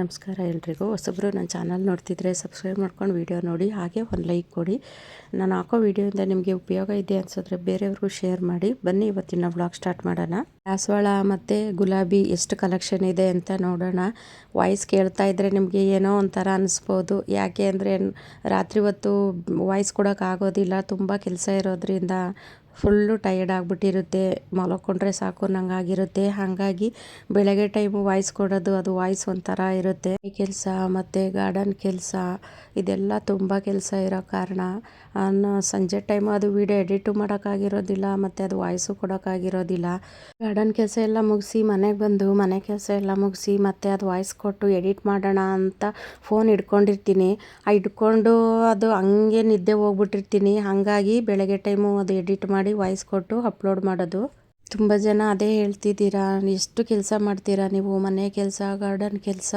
ನಮಸ್ಕಾರ ಎಲ್ರಿಗೂ. ಹೊಸಬ್ರು ನನ್ನ ಚಾನಲ್ ನೋಡ್ತಿದ್ರೆ ಸಬ್ಸ್ಕ್ರೈಬ್ ಮಾಡ್ಕೊಂಡು ವಿಡಿಯೋ ನೋಡಿ, ಹಾಗೆ ಒಂದು ಲೈಕ್ ಕೊಡಿ. ನಾನು ಹಾಕೋ ವಿಡಿಯೋಯಿಂದ ನಿಮಗೆ ಉಪಯೋಗ ಇದೆ ಅನಿಸಿದ್ರೆ ಬೇರೆಯವ್ರಿಗೂ ಶೇರ್ ಮಾಡಿ. ಬನ್ನಿ ಇವತ್ತಿನ ವ್ಲಾಗ್ ಸ್ಟಾರ್ಟ್ ಮಾಡೋಣ. ದಾಸವಾಳ ಮತ್ತು ಗುಲಾಬಿ ಎಷ್ಟು ಕಲೆಕ್ಷನ್ ಇದೆ ಅಂತ ನೋಡೋಣ. ವಾಯ್ಸ್ ಕೇಳ್ತಾ ಇದ್ದರೆ ನಿಮಗೆ ಏನೋ ಒಂಥರ ಅನಿಸ್ಬೋದು. ಯಾಕೆ ಅಂದರೆ ರಾತ್ರಿ ಹೊತ್ತು ವಾಯ್ಸ್ ಕೊಡೋಕ್ಕಾಗೋದಿಲ್ಲ, ತುಂಬ ಕೆಲಸ ಇರೋದ್ರಿಂದ ಫುಲ್ಲು ಟಯರ್ಡ್ ಆಗಿಬಿಟ್ಟಿರುತ್ತೆ, ಮಲ್ಕೊಂಡ್ರೆ ಸಾಕು ನಂಗಾಗಿರುತ್ತೆ. ಹಾಗಾಗಿ ಬೆಳಗ್ಗೆ ಟೈಮು ವಾಯ್ಸ್ ಕೊಡೋದು, ಅದು ವಾಯ್ಸ್ ಒಂಥರ ಇರುತ್ತೆ. ಈ ಕೆಲಸ ಮತ್ತು ಗಾರ್ಡನ್ ಕೆಲಸ ಇದೆಲ್ಲ ತುಂಬ ಕೆಲಸ ಇರೋ ಕಾರಣ ಸಂಜೆ ಟೈಮು ಅದು ವಿಡಿಯೋ ಎಡಿಟು ಮಾಡೋಕ್ಕಾಗಿರೋದಿಲ್ಲ, ಮತ್ತು ಅದು ವಾಯ್ಸು ಕೊಡೋಕ್ಕಾಗಿರೋದಿಲ್ಲ. ಗಾರ್ಡನ್ ಕೆಲಸ ಎಲ್ಲ ಮುಗಿಸಿ ಮನೆಗೆ ಬಂದು ಮನೆ ಕೆಲಸ ಎಲ್ಲ ಮುಗಿಸಿ ಮತ್ತು ಅದು ವಾಯ್ಸ್ ಕೊಟ್ಟು ಎಡಿಟ್ ಮಾಡೋಣ ಅಂತ ಫೋನ್ ಹಿಡ್ಕೊಂಡಿರ್ತೀನಿ. ಹಿಡ್ಕೊಂಡು ಅದು ಹಂಗೆ ನಿದ್ದೆ ಹೋಗ್ಬಿಟ್ಟಿರ್ತೀನಿ. ಹಾಗಾಗಿ ಬೆಳಗ್ಗೆ ಟೈಮು ಅದು ಎಡಿಟ್ ಮಾಡಿ ವಾಯ್ಸ್ ಕೊಟ್ಟು ಅಪ್ಲೋಡ್ ಮಾಡೋದು. ತುಂಬ ಜನ ಅದೇ ಹೇಳ್ತಿದ್ದೀರಾ, ಎಷ್ಟು ಕೆಲಸ ಮಾಡ್ತೀರಾ ನೀವು, ಮನೆ ಕೆಲಸ, ಗಾರ್ಡನ್ ಕೆಲಸ,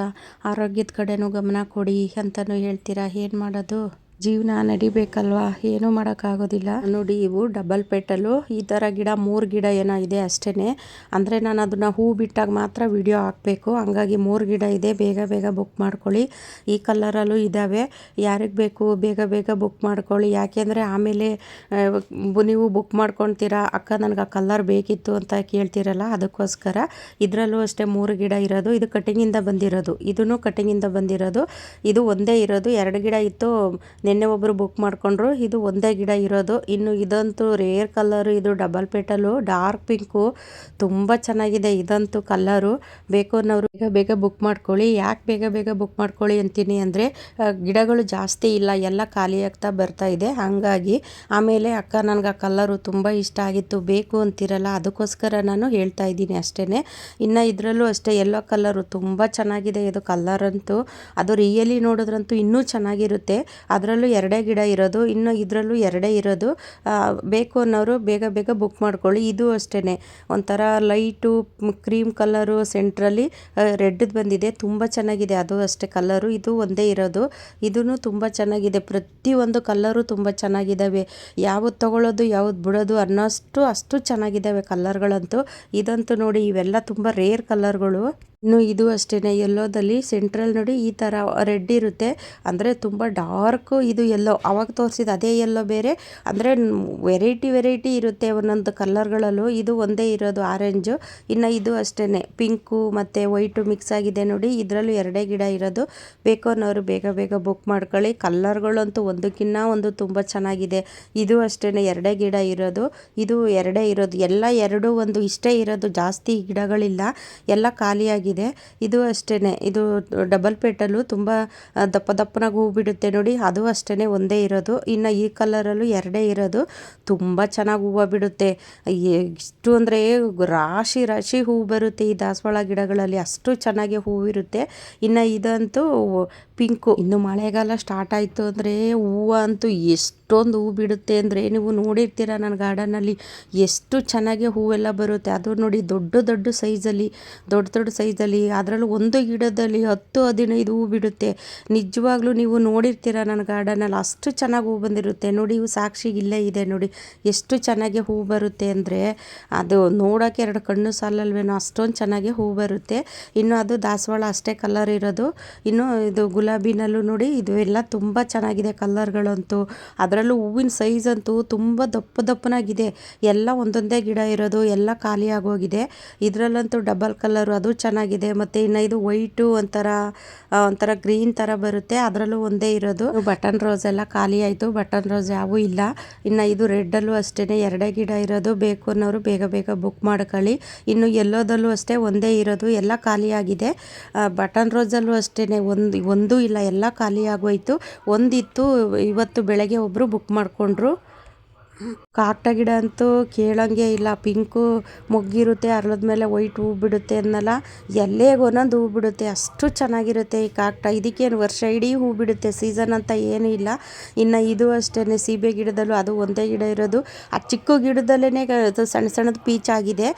ಆರೋಗ್ಯದ ಕಡೆನೂ ಗಮನ ಕೊಡಿ ಅಂತಲೂ ಹೇಳ್ತೀರಾ. ಏನು ಮಾಡೋದು, ಜೀವನ ನಡಿಬೇಕಲ್ವಾ, ಏನೂ ಮಾಡೋಕ್ಕಾಗೋದಿಲ್ಲ. ನೋಡಿ, ಇವು ಡಬಲ್ ಪೆಟಲು ಈ ಥರ ಗಿಡ 3 ಗಿಡ ಏನೋ ಇದೆ ಅಷ್ಟೇ. ಅಂದರೆ ನಾನು ಅದನ್ನು ಹೂ ಬಿಟ್ಟಾಗ ಮಾತ್ರ ವಿಡಿಯೋ ಹಾಕಬೇಕು. ಹಂಗಾಗಿ 3 ಗಿಡ ಇದೆ. ಬೇಗ ಬೇಗ ಬುಕ್ ಮಾಡ್ಕೊಳ್ಳಿ. ಈ ಕಲರಲ್ಲೂ ಇದ್ದಾವೆ. ಯಾರಿಗೆ ಬೇಕು ಬೇಗ ಬೇಗ ಬುಕ್ ಮಾಡ್ಕೊಳ್ಳಿ. ಯಾಕೆಂದರೆ ಆಮೇಲೆ ನೀವು ಬುಕ್ ಮಾಡ್ಕೊಳ್ತೀರಾ, ಅಕ್ಕ ನನಗೆ ಆ ಕಲರ್ ಬೇಕಿತ್ತು ಅಂತ ಕೇಳ್ತೀರಲ್ಲ, ಅದಕ್ಕೋಸ್ಕರ. ಇದರಲ್ಲೂ ಅಷ್ಟೇ 3 ಗಿಡ ಇರೋದು. ಇದು ಕಟಿಂಗಿಂದ ಬಂದಿರೋದು, ಇದೂ ಕಟಿಂಗಿಂದ ಬಂದಿರೋದು. ಇದು ಒಂದೇ ಇರೋದು. 2 ಗಿಡ ಇತ್ತು, ನಿನ್ನೆ ಒಬ್ಬರು ಬುಕ್ ಮಾಡಿಕೊಂಡ್ರು. ಇದು ಒಂದೇ ಗಿಡ ಇರೋದು. ಇನ್ನು ಇದಂತೂ ರೇರ್ ಕಲರು, ಇದು ಡಬಲ್ ಪೆಟಲು ಡಾರ್ಕ್ ಪಿಂಕು, ತುಂಬ ಚೆನ್ನಾಗಿದೆ ಇದಂತೂ ಕಲ್ಲರು. ಬೇಕು ಅನ್ನೋರು ಬೇಗ ಬೇಗ ಬುಕ್ ಮಾಡ್ಕೊಳ್ಳಿ. ಯಾಕೆ ಬೇಗ ಬೇಗ ಬುಕ್ ಮಾಡ್ಕೊಳ್ಳಿ ಅಂತೀನಿ ಅಂದರೆ, ಗಿಡಗಳು ಜಾಸ್ತಿ ಇಲ್ಲ, ಎಲ್ಲ ಖಾಲಿ ಆಗ್ತಾ ಬರ್ತಾ ಇದೆ. ಹಾಗಾಗಿ ಆಮೇಲೆ ಅಕ್ಕ ನನಗೆ ಆ ಕಲ್ಲರು ತುಂಬ ಇಷ್ಟ ಆಗಿತ್ತು, ಬೇಕು ಅಂತಿರಲ್ಲ, ಅದಕ್ಕೋಸ್ಕರ ನಾನು ಹೇಳ್ತಾ ಇದ್ದೀನಿ ಅಷ್ಟೇ. ಇನ್ನು ಇದರಲ್ಲೂ ಅಷ್ಟೇ ಯೆಲ್ಲೋ ಕಲ್ಲರು ತುಂಬ ಚೆನ್ನಾಗಿದೆ ಇದು ಕಲ್ಲರಂತೂ. ಅದು ರಿಯಲಿ ನೋಡಿದ್ರಂತೂ ಇನ್ನೂ ಚೆನ್ನಾಗಿರುತ್ತೆ. ಅದರಲ್ಲೂ 2 ಗಿಡ ಇರೋದು, ಇನ್ನು ಇದರಲ್ಲೂ 2 ಇರೋದು. ಬೇಕು ಅನ್ನೋರು ಬೇಗ ಬೇಗ ಬುಕ್ ಮಾಡ್ಕೊಳ್ಳಿ. ಇದು ಅಷ್ಟೇ ಒಂಥರ ಲೈಟು ಕ್ರೀಮ್ ಕಲರು, ಸೆಂಟ್ರಲ್ಲಿ ರೆಡ್ದು ಬಂದಿದೆ, ತುಂಬ ಚೆನ್ನಾಗಿದೆ. ಅದು ಅಷ್ಟೇ ಕಲರು. ಇದು ಒಂದೇ ಇರೋದು. ಇದೂ ತುಂಬ ಚೆನ್ನಾಗಿದೆ. ಪ್ರತಿಯೊಂದು ಕಲ್ಲರು ತುಂಬ ಚೆನ್ನಾಗಿದ್ದಾವೆ. ಯಾವುದು ತಗೊಳ್ಳೋದು ಯಾವುದು ಬಿಡೋದು ಅಷ್ಟು ಚೆನ್ನಾಗಿದ್ದಾವೆ ಕಲ್ಲರ್ಗಳಂತೂ. ಇದಂತೂ ನೋಡಿ, ಇವೆಲ್ಲ ತುಂಬ ರೇರ್ ಕಲರ್ಗಳು. ಇನ್ನು ಇದು ಅಷ್ಟೇ ಯೆಲ್ಲೋದಲ್ಲಿ ಸೆಂಟ್ರಲ್ ನೋಡಿ ಈ ಥರ ರೆಡ್ ಇರುತ್ತೆ, ಅಂದರೆ ತುಂಬ ಡಾರ್ಕು. ಇದು ಯೆಲ್ಲೋ ಅವಾಗ ತೋರಿಸಿದ ಅದೇ ಯೆಲ್ಲೋ ಬೇರೆ, ಅಂದರೆ ವೆರೈಟಿ ಇರುತ್ತೆ ಒಂದೊಂದು ಕಲ್ಲರ್ಗಳಲ್ಲೂ. ಇದು ಒಂದೇ ಇರೋದು ಆರೆಂಜು. ಇನ್ನು ಇದು ಅಷ್ಟೇ ಪಿಂಕು ಮತ್ತು ವೈಟು ಮಿಕ್ಸ್ ಆಗಿದೆ ನೋಡಿ. ಇದರಲ್ಲೂ 2 ಗಿಡ ಇರೋದು. ಬೇಕು ಅನ್ನೋರು ಬೇಗ ಬೇಗ ಬುಕ್ ಮಾಡ್ಕೊಳ್ಳಿ. ಕಲ್ಲರ್ಗಳಂತೂ ಒಂದಕ್ಕಿಂತ ಒಂದು ತುಂಬ ಚೆನ್ನಾಗಿದೆ. ಇದು ಅಷ್ಟೇ 2 ಗಿಡ ಇರೋದು. ಇದು 2 ಇರೋದು. ಎಲ್ಲ 2 ಒಂದು ಇಷ್ಟೇ ಇರೋದು, ಜಾಸ್ತಿ ಗಿಡಗಳಿಲ್ಲ, ಎಲ್ಲ ಖಾಲಿಯಾಗಿದೆ. ಇದು ಅಷ್ಟೇ, ಇದು ಡಬಲ್ ಪೆಟಲು, ತುಂಬ ದಪ್ಪ ದಪ್ಪನಾಗಿ ಹೂ ಬಿಡುತ್ತೆ ನೋಡಿ. ಅದು ಅಷ್ಟೇ ಒಂದೇ ಇರೋದು. ಇನ್ನು ಈ ಕಲರಲ್ಲೂ 2 ಇರೋದು. ತುಂಬ ಚೆನ್ನಾಗಿ ಹೂವು ಬಿಡುತ್ತೆ. ಎಷ್ಟು ಅಂದರೆ ರಾಶಿ ಹೂ ಬರುತ್ತೆ ಈ ದಾಸವಾಳ ಗಿಡಗಳಲ್ಲಿ, ಅಷ್ಟು ಚೆನ್ನಾಗಿ ಹೂವಿರುತ್ತೆ. ಇನ್ನು ಇದಂತೂ ಪಿಂಕು. ಇನ್ನು ಮಳೆಗಾಲ ಸ್ಟಾರ್ಟ್ ಆಯಿತು ಅಂದರೆ ಹೂವು ಅಂತೂ ಎಷ್ಟೊಂದು ಹೂ ಬಿಡುತ್ತೆ ಅಂದರೆ, ನೀವು ನೋಡಿರ್ತೀರ ನನ್ನ ಗಾರ್ಡನಲ್ಲಿ ಎಷ್ಟು ಚೆನ್ನಾಗಿ ಹೂವೆಲ್ಲ ಬರುತ್ತೆ. ಅದು ನೋಡಿ ದೊಡ್ಡ ಸೈಜಲ್ಲಿ, ದೊಡ್ಡ ಸೈಜಲ್ಲಿ, ಅದರಲ್ಲೂ ಒಂದು ಗಿಡದಲ್ಲಿ 10-15 ಹೂ ಬಿಡುತ್ತೆ. ನಿಜವಾಗ್ಲೂ ನೀವು ನೋಡಿರ್ತೀರ ನನ್ನ ಗಾರ್ಡನಲ್ಲಿ, ಅಷ್ಟು ಚೆನ್ನಾಗಿ ಹೂ ಬಂದಿರುತ್ತೆ ನೋಡಿ. ಇವು ಸಾಕ್ಷಿಗೆ ಇಲ್ಲೇ ಇದೆ ನೋಡಿ, ಎಷ್ಟು ಚೆನ್ನಾಗಿ ಹೂ ಬರುತ್ತೆ ಅಂದರೆ, ಅದು ನೋಡೋಕ್ಕೆ 2 ಕಣ್ಣು ಸಾಲಲ್ವೇನೋ ಅಷ್ಟೊಂದು ಚೆನ್ನಾಗಿ ಹೂ ಬರುತ್ತೆ. ಇನ್ನು ಅದು ದಾಸವಾಳ ಅಷ್ಟೇ ಕಲರ್ ಇರೋದು. ಇನ್ನು ಇದು ಗುಲಾಬಿನಲ್ಲೂ ನೋಡಿ, ಇದು ಎಲ್ಲ ತುಂಬ ಚೆನ್ನಾಗಿದೆ ಕಲ್ಲರ್ಗಳಂತೂ. ಅದರಲ್ಲೂ ಹೂವಿನ ಸೈಜ್ ಅಂತೂ ತುಂಬ ದಪ್ಪನಾಗಿದೆ. ಎಲ್ಲ ಒಂದೊಂದೇ ಗಿಡ ಇರೋದು, ಎಲ್ಲ ಖಾಲಿ ಆಗೋಗಿದೆ. ಇದರಲ್ಲಂತೂ ಡಬಲ್ ಕಲರು, ಅದು ಚೆನ್ನಾಗಿದೆ. ಮತ್ತು ಇನ್ನು ಇದು ವೈಟು ಒಂಥರ ಗ್ರೀನ್ ಥರ ಬರುತ್ತೆ, ಅದರಲ್ಲೂ ಒಂದೇ ಇರೋದು. ಬಟನ್ ರೋಸ್ ಎಲ್ಲ ಖಾಲಿ ಆಯಿತು, ಬಟನ್ ರೋಸ್ ಯಾವೂ ಇಲ್ಲ. ಇನ್ನು ಇದು ರೆಡ್ಡಲ್ಲೂ ಅಷ್ಟೇ 2 ಗಿಡ ಇರೋದು. ಬೇಕು ಅನ್ನೋರು ಬೇಗ ಬೇಗ ಬುಕ್ ಮಾಡ್ಕೊಳ್ಳಿ. ಇನ್ನು ಯೆಲ್ಲೋದಲ್ಲೂ ಅಷ್ಟೇ ಒಂದೇ ಇರೋದು, ಎಲ್ಲ ಖಾಲಿಯಾಗಿದೆ. ಬಟನ್ ರೋಸಲ್ಲೂ ಅಷ್ಟೇ ಒಂದೂ ಇಲ್ಲ, ಎಲ್ಲ ಖಾಲಿ ಆಗೋಯ್ತು. ಒಂದಿತ್ತು, ಇವತ್ತು ಬೆಳಗ್ಗೆ ಒಬ್ಬರು ಬುಕ್ ಮಾಡಿಕೊಂಡ್ರು. ಕಾಕಡ ಗಿಡ ಅಂತೂ ಕೇಳೋಂಗೆ ಇಲ್ಲ, ಪಿಂಕು ಮೊಗ್ಗಿರುತ್ತೆ, ಅರಳದ ಮೇಲೆ ವೈಟ್ ಹೂ ಬಿಡುತ್ತೆ ಅನ್ನಲ್ಲ, ಎಲ್ಲೇಗೆ ಒಂದೊಂದು ಹೂ ಬಿಡುತ್ತೆ, ಅಷ್ಟು ಚೆನ್ನಾಗಿರುತ್ತೆ ಈ ಕಾಕಡ. ಇದಕ್ಕೇನು ವರ್ಷ ಇಡೀ ಹೂ ಬಿಡುತ್ತೆ, ಸೀಸನ್ ಅಂತ ಏನೂ ಇಲ್ಲ. ಇನ್ನು ಇದು ಅಷ್ಟೇ ಸೀಬೆ ಗಿಡದಲ್ಲೂ ಅದು ಒಂದೇ ಗಿಡ ಇರೋದು. ಆ ಚಿಕ್ಕ ಗಿಡದಲ್ಲೇ ಸಣ್ಣದು ಪೀಚ್ ಆಗಿದೆ.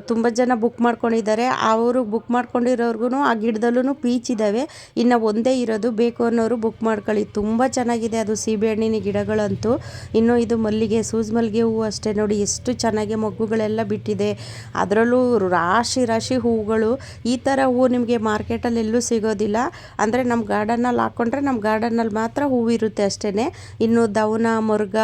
ತುಂಬ ಜನ ಬುಕ್ ಮಾಡ್ಕೊಂಡಿದ್ದಾರೆ. ಅವರು ಬುಕ್ ಮಾಡ್ಕೊಂಡಿರೋರ್ಗು ಆ ಗಿಡದಲ್ಲೂ ಪೀಚ್ ಇದ್ದಾವೆ. ಇನ್ನು ಒಂದೇ ಇರೋದು, ಬೇಕು ಅನ್ನೋರು ಬುಕ್ ಮಾಡ್ಕೊಳ್ಳಿ. ತುಂಬ ಚೆನ್ನಾಗಿದೆ ಅದು ಸೀಬೆಹಣ್ಣಿನ ಗಿಡಗಳಂತೂ. ಇನ್ನು ಇದು ಮಲ್ಲಿಗೆ, ಸೂಜಿ ಮಲ್ಲಿಗೆ ಹೂವು ಅಷ್ಟೇ ನೋಡಿ ಎಷ್ಟು ಚೆನ್ನಾಗಿ ಮೊಗ್ಗುಗಳೆಲ್ಲ ಬಿಟ್ಟಿದೆ. ಅದರಲ್ಲೂ ರಾಶಿ ರಾಶಿ ಹೂವುಗಳು. ಈ ಥರ ಹೂವು ನಿಮಗೆ ಮಾರ್ಕೆಟಲ್ಲಿ ಎಲ್ಲೂ ಸಿಗೋದಿಲ್ಲ. ಅಂದರೆ ನಮ್ಮ ಗಾರ್ಡನ್ನಲ್ಲಿ ಹಾಕ್ಕೊಂಡ್ರೆ ನಮ್ಮ ಗಾರ್ಡನ್ನಲ್ಲಿ ಮಾತ್ರ ಹೂವು ಇರುತ್ತೆ ಅಷ್ಟೇ. ಇನ್ನು ದವನ, ಮೊರ್ಗ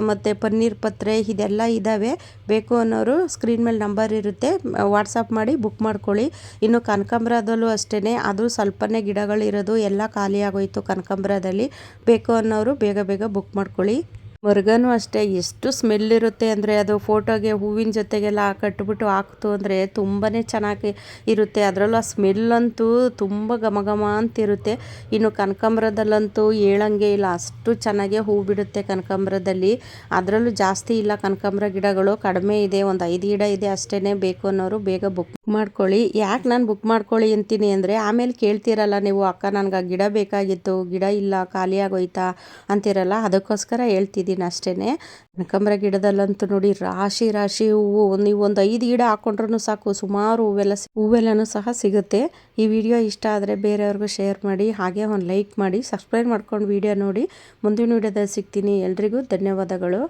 ಮತ್ತು ಪನ್ನೀರ್ ಪತ್ರೆ ಇದೆಲ್ಲ ಇದ್ದಾವೆ. ಬೇಕು ಅನ್ನೋರು ಸ್ಕ್ರೀನ್ ಮೇಲೆ ನಂಬರ್ ಇರುತ್ತೆ, ವಾಟ್ಸಪ್ ಮಾಡಿ ಬುಕ್ ಮಾಡ್ಕೊಳ್ಳಿ. ಇನ್ನು ಕನಕಾಂಬರದಲ್ಲೂ ಅಷ್ಟೇ, ಅದು ಸ್ವಲ್ಪನೇ ಗಿಡಗಳಿರೋದು, ಎಲ್ಲ ಖಾಲಿ ಆಗೋಯ್ತು ಕನಕಾಂಬರದಲ್ಲಿ. ಬೇಕು ಅನ್ನೋರು ಬೇಗ ಬೇಗ ಬುಕ್ ಮಾಡ್ಕೊಳ್ಳಿ. ಮರ್ಗನೂ ಅಷ್ಟೇ, ಎಷ್ಟು ಸ್ಮೆಲ್ ಇರುತ್ತೆ ಅಂದರೆ ಅದು ಫೋಟೋಗೆ ಹೂವಿನ ಜೊತೆಗೆಲ್ಲ ಕಟ್ಬಿಟ್ಟು ಹಾಕ್ತು ಅಂದರೆ ತುಂಬಾ ಚೆನ್ನಾಗಿ ಇರುತ್ತೆ. ಅದರಲ್ಲೂ ಆ ಸ್ಮೆಲ್ಲಂತೂ ತುಂಬ ಘಮ ಘಮ ಅಂತಿರುತ್ತೆ. ಇನ್ನು ಕನಕಾಂಬರದಲ್ಲಂತೂ ಹೇಳಂಗೆ ಇಲ್ಲ, ಅಷ್ಟು ಚೆನ್ನಾಗೇ ಹೂ ಬಿಡುತ್ತೆ ಕನಕಾಂಬರದಲ್ಲಿ. ಅದರಲ್ಲೂ ಜಾಸ್ತಿ ಇಲ್ಲ ಕನಕಾಂಬರ ಗಿಡಗಳು, ಕಡಿಮೆ ಇದೆ, ಒಂದು 5 ಗಿಡ ಇದೆ ಅಷ್ಟೇ. ಬೇಕು ಅನ್ನೋರು ಬೇಗ ಬುಕ್ ಮಾಡ್ಕೊಳ್ಳಿ. ಯಾಕೆ ನಾನು ಬುಕ್ ಮಾಡ್ಕೊಳ್ಳಿ ಅಂತೀನಿ ಅಂದರೆ ಆಮೇಲೆ ಕೇಳ್ತೀರಲ್ಲ ನೀವು, ಅಕ್ಕ ನನಗೆ ಆ ಗಿಡ ಬೇಕಾಗಿತ್ತು, ಗಿಡ ಇಲ್ಲ ಖಾಲಿ ಆಗೋಯ್ತಾ ಅಂತೀರಲ್ಲ, ಅದಕ್ಕೋಸ್ಕರ ಹೇಳ್ತಿದ್ದೀನಿ ಅಷ್ಟೇ. ಕನಕಾಂಬರ ಗಿಡದಲ್ಲಂತೂ ನೋಡಿ ರಾಶಿ ರಾಶಿ ಹೂವು. ನೀವು ಒಂದು 5 ಗಿಡ ಹಾಕ್ಕೊಂಡ್ರೂ ಸಾಕು, ಸುಮಾರು ಹೂವೆಲ್ಲನೂ ಸಹ ಸಿಗುತ್ತೆ. ಈ ವಿಡಿಯೋ ಇಷ್ಟ ಆದರೆ ಬೇರೆಯವ್ರಿಗೂ ಶೇರ್ ಮಾಡಿ, ಹಾಗೆ ಒಂದು ಲೈಕ್ ಮಾಡಿ, ಸಬ್ಸ್ಕ್ರೈಬ್ ಮಾಡ್ಕೊಂಡು ವಿಡಿಯೋ ನೋಡಿ. ಮುಂದಿನ ವಿಡಿಯೋದಲ್ಲಿ ಸಿಗ್ತೀನಿ. ಎಲ್ರಿಗೂ ಧನ್ಯವಾದಗಳು.